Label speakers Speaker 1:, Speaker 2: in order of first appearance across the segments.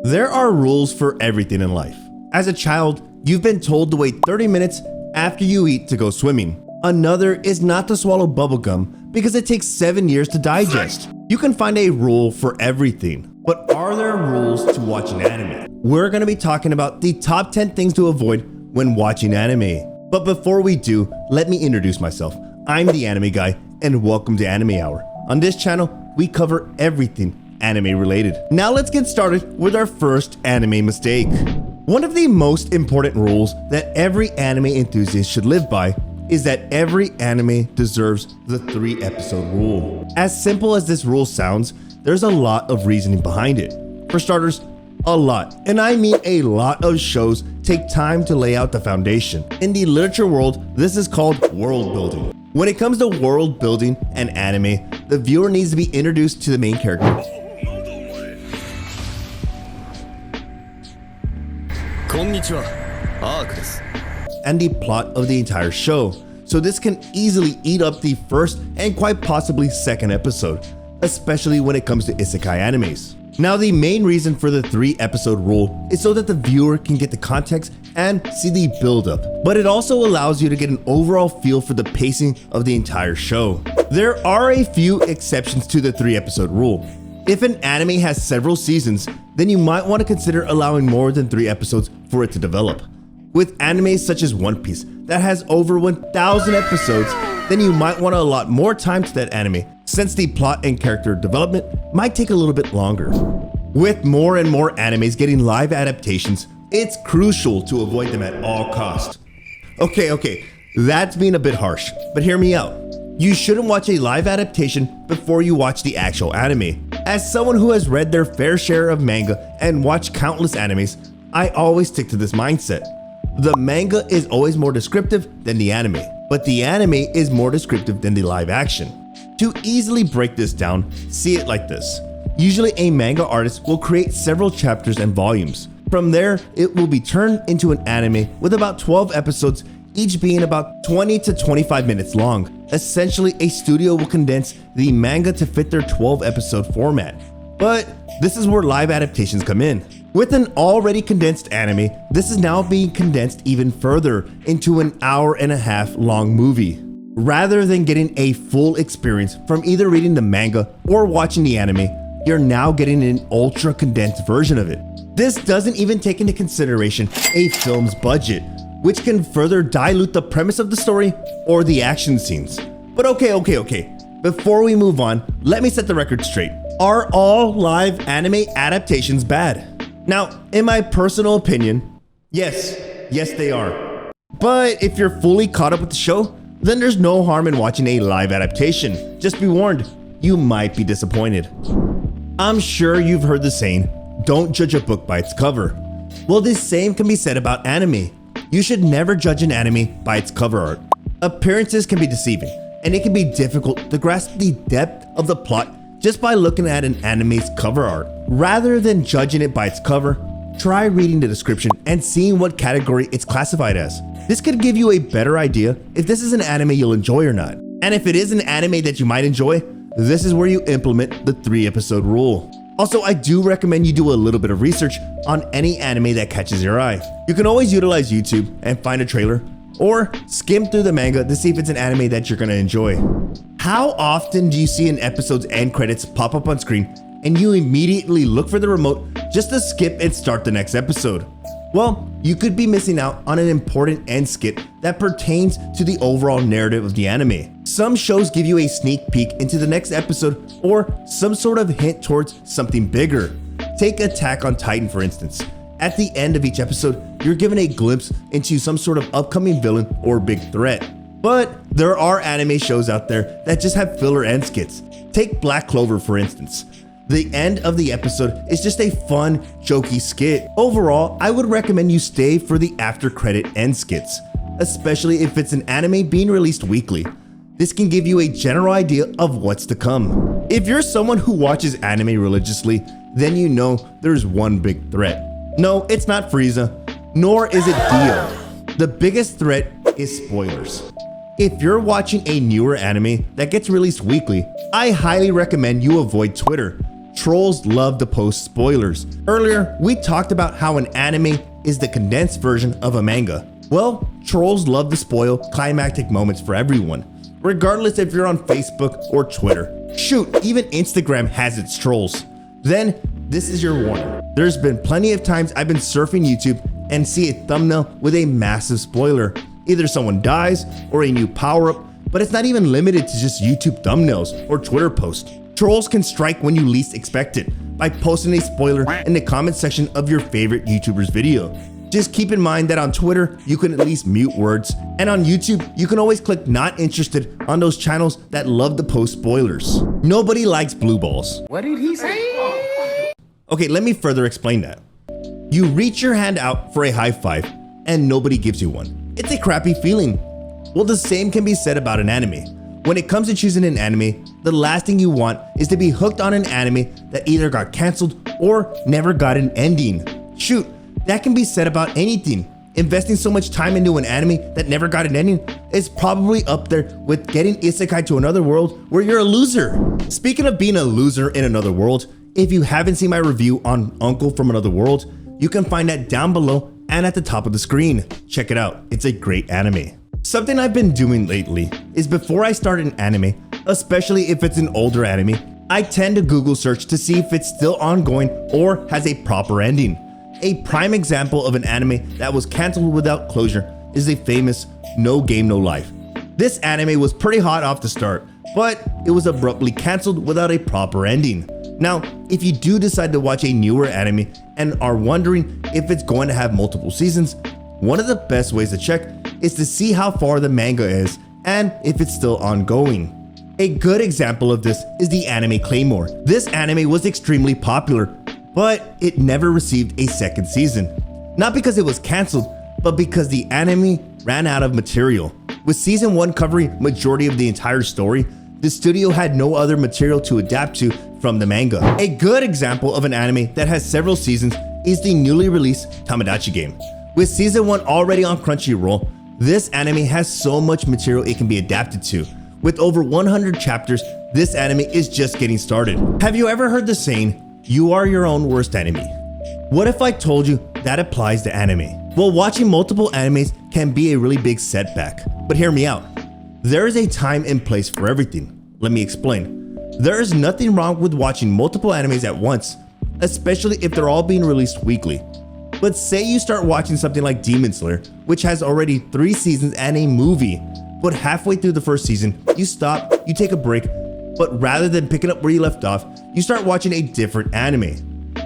Speaker 1: There are rules for everything in life. As a child, you've been told to wait 30 minutes after you eat to go swimming. Another is not to swallow bubblegum because it takes 7 years to digest. You can find a rule for everything. But are there rules to watching anime? We're going to be talking about the top 10 things to avoid when watching anime. But before we do, let me introduce myself. I'm the Anime Guy, and welcome to Anime Hour. On this channel, we cover everything anime related. Now let's get started with our first anime mistake. One of the most important rules that every anime enthusiast should live by is that every anime deserves the 3-episode rule. As simple as this rule sounds, there's a lot of reasoning behind it. For starters, a lot, and I mean a lot of shows take time to lay out the foundation. In the literature world, this is called world building. When it comes to world building and anime, the viewer needs to be introduced to the main character. And the plot of the entire show, so this can easily eat up the first and quite possibly second episode, especially when it comes to isekai animes. Now, the main reason for the 3-episode rule is so that the viewer can get the context and see the build-up, but it also allows you to get an overall feel for the pacing of the entire show. There are a few exceptions to the 3-episode rule. If an anime has several seasons, then you might want to consider allowing more than 3 episodes for it to develop. With animes such as One Piece that has over 1,000 episodes, then you might want to allot more time to that anime, since the plot and character development might take a little bit longer. With more and more animes getting live adaptations, it's crucial to avoid them at all costs. Okay, that's being a bit harsh, but hear me out. You shouldn't watch a live adaptation before you watch the actual anime. As someone who has read their fair share of manga and watched countless animes, I always stick to this mindset. The manga is always more descriptive than the anime, but the anime is more descriptive than the live action. To easily break this down, see it like this. Usually a manga artist will create several chapters and volumes. From there, it will be turned into an anime with about 12 episodes, each being about 20 to 25 minutes long. Essentially, a studio will condense the manga to fit their 12-episode format. But this is where live adaptations come in. With an already condensed anime, this is now being condensed even further into an hour-and-a-half long movie. Rather than getting a full experience from either reading the manga or watching the anime, you're now getting an ultra-condensed version of it. This doesn't even take into consideration a film's budget, which can further dilute the premise of the story or the action scenes. But okay. Before we move on, let me set the record straight. Are all live anime adaptations bad? Now, in my personal opinion, yes, they are. But if you're fully caught up with the show, then there's no harm in watching a live adaptation. Just be warned, you might be disappointed. I'm sure you've heard the saying, don't judge a book by its cover. Well, this same can be said about anime. You should never judge an anime by its cover art. Appearances can be deceiving, and it can be difficult to grasp the depth of the plot just by looking at an anime's cover art. Rather than judging it by its cover, try reading the description and seeing what category it's classified as. This could give you a better idea if this is an anime you'll enjoy or not. And if it is an anime that you might enjoy, this is where you implement the 3-episode rule. Also, I do recommend you do a little bit of research on any anime that catches your eye. You can always utilize YouTube and find a trailer, or skim through the manga to see if it's an anime that you're gonna enjoy. How often do you see an episode's end credits pop up on screen and you immediately look for the remote just to skip and start the next episode? Well, you could be missing out on an important end skit that pertains to the overall narrative of the anime. Some shows give you a sneak peek into the next episode or some sort of hint towards something bigger. Take Attack on Titan, for instance. At the end of each episode, you're given a glimpse into some sort of upcoming villain or big threat. But there are anime shows out there that just have filler end skits. Take Black Clover, for instance. The end of the episode is just a fun, jokey skit. Overall, I would recommend you stay for the after-credit end skits, especially if it's an anime being released weekly. This can give you a general idea of what's to come. If you're someone who watches anime religiously, then you know there's one big threat. No, it's not Frieza, nor is it Dio. The biggest threat is spoilers. If you're watching a newer anime that gets released weekly, I highly recommend you avoid Twitter. trolls love to post spoilers. Earlier, we talked about how an anime is the condensed version of a manga. Well, trolls love to spoil climactic moments for everyone, regardless if you're on Facebook or Twitter. Shoot, even Instagram has its trolls. Then, this is your warning. There's been plenty of times I've been surfing YouTube and see a thumbnail with a massive spoiler. Either someone dies or a new power-up, but it's not even limited to just YouTube thumbnails or Twitter posts. Trolls can strike when you least expect it by posting a spoiler in the comment section of your favorite YouTuber's video. Just keep in mind that on Twitter, you can at least mute words, and on YouTube, you can always click not interested on those channels that love to post spoilers. Nobody likes blue balls.
Speaker 2: What did he say?
Speaker 1: Okay, let me further explain that. You reach your hand out for a high five, and nobody gives you one. It's a crappy feeling. Well, the same can be said about an anime. When it comes to choosing an anime, the last thing you want is to be hooked on an anime that either got canceled or never got an ending. Shoot, that can be said about anything. Investing so much time into an anime that never got an ending is probably up there with getting isekai to another world where you're a loser. Speaking of being a loser in another world, if you haven't seen my review on Uncle from Another World, you can find that down below and at the top of the screen. Check it out, it's a great anime. Something I've been doing lately is before I start an anime, especially if it's an older anime, I tend to Google search to see if it's still ongoing or has a proper ending. A prime example of an anime that was canceled without closure is the famous No Game No Life. This anime was pretty hot off the start, but it was abruptly canceled without a proper ending. Now, if you do decide to watch a newer anime and are wondering if it's going to have multiple seasons, one of the best ways to check is to see how far the manga is and if it's still ongoing. A good example of this is the anime Claymore. This anime was extremely popular, but it never received a second season. Not because it was canceled, but because the anime ran out of material. With season 1 covering majority of the entire story, the studio had no other material to adapt to from the manga. A good example of an anime that has several seasons is the newly released Tamagotchi game. With season 1 already on Crunchyroll, this anime has so much material it can be adapted to. With over 100 chapters, this anime is just getting started. Have you ever heard the saying, "You are your own worst enemy"? What if I told you that applies to anime? Well, watching multiple animes can be a really big setback, but hear me out. There is a time and place for everything. Let me explain. There is nothing wrong with watching multiple animes at once, especially if they're all being released weekly. But say you start watching something like Demon Slayer, which has already 3 seasons and a movie, but halfway through the first season, you stop, you take a break, but rather than picking up where you left off, you start watching a different anime.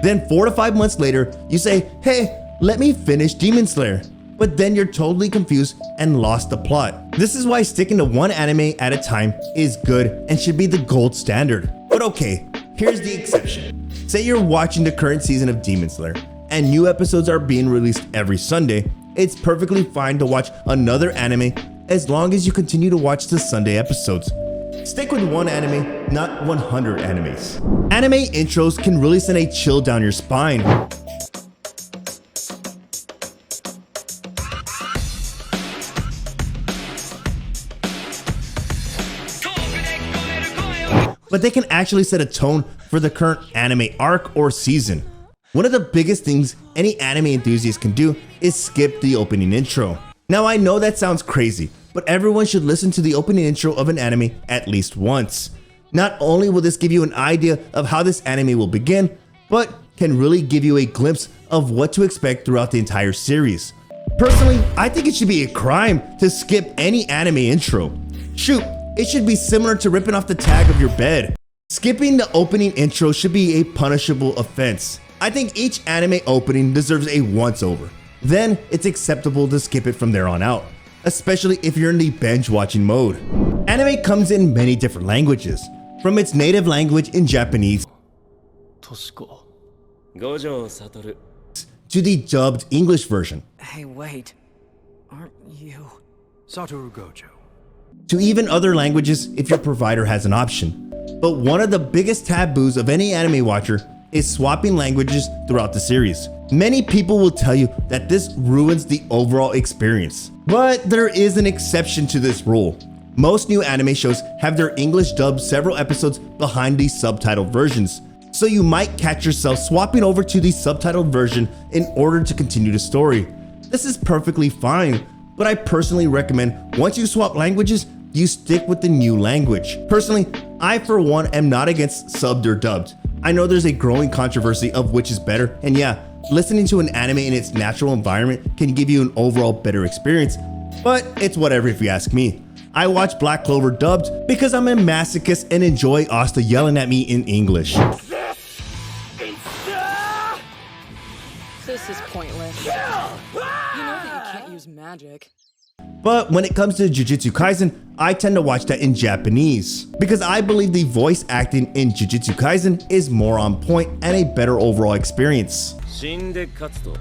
Speaker 1: Then 4 to 5 months later, you say, "Hey, let me finish Demon Slayer." But then you're totally confused and lost the plot. This is why sticking to one anime at a time is good and should be the gold standard. But okay, here's the exception. Say you're watching the current season of Demon Slayer and new episodes are being released every Sunday. It's perfectly fine to watch another anime as long as you continue to watch the Sunday episodes. Stick with one anime, not 100 animes. Anime intros can really send a chill down your spine. But they can actually set a tone for the current anime arc or season. One of the biggest things any anime enthusiast can do is skip the opening intro. Now I know that sounds crazy, but everyone should listen to the opening intro of an anime at least once. Not only will this give you an idea of how this anime will begin, but can really give you a glimpse of what to expect throughout the entire series. Personally, I think it should be a crime to skip any anime intro. Shoot, it should be similar to ripping off the tag of your bed. Skipping the opening intro should be a punishable offense. I think each anime opening deserves a once-over. Then it's acceptable to skip it from there on out, especially if you're in the binge watching mode. Anime comes in many different languages, from its native language in Japanese to the dubbed English version.
Speaker 2: Hey, wait. Aren't you Satoru Gojo?
Speaker 1: To even other languages if your provider has an option. But one of the biggest taboos of any anime watcher is swapping languages throughout the series. Many people will tell you that this ruins the overall experience. But there is an exception to this rule. Most new anime shows have their English dubbed several episodes behind these subtitled versions. so you might catch yourself swapping over to the subtitled version in order to continue the story. This is perfectly fine, but I personally recommend once you swap languages, you stick with the new language. Personally, I for one am not against subbed or dubbed. I know there's a growing controversy of which is better, and yeah, listening to an anime in its natural environment can give you an overall better experience, but it's whatever if you ask me. I watch Black Clover dubbed because I'm a masochist and enjoy Asta yelling at me in English.
Speaker 2: This is pointless. You know that you can't use magic.
Speaker 1: But when it comes to Jujutsu Kaisen, I tend to watch that in Japanese because I believe the voice acting in Jujutsu Kaisen is more on point and a better overall experience.
Speaker 3: 死んで勝つと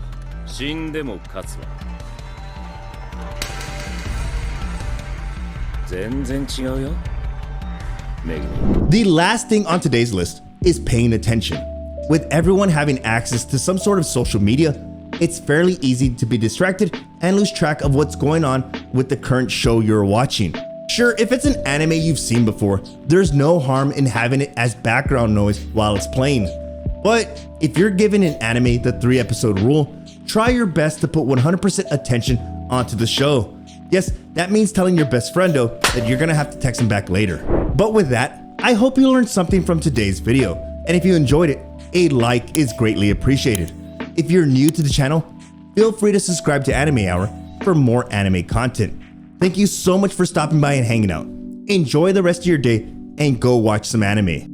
Speaker 3: 死んでも勝つわ全然違うよめぐみ
Speaker 1: The last thing on today's list is paying attention. With everyone having access to some sort of social media, it's fairly easy to be distracted and lose track of what's going on with the current show you're watching. Sure, if it's an anime you've seen before, there's no harm in having it as background noise while it's playing. But if you're given an anime the 3-episode rule, try your best to put 100% attention onto the show. Yes, that means telling your best friendo that you're gonna have to text him back later. But with that, I hope you learned something from today's video, and if you enjoyed it, a like is greatly appreciated. If you're new to the channel, feel free to subscribe to Anime Hour for more anime content. Thank you so much for stopping by and hanging out. Enjoy the rest of your day and go watch some anime.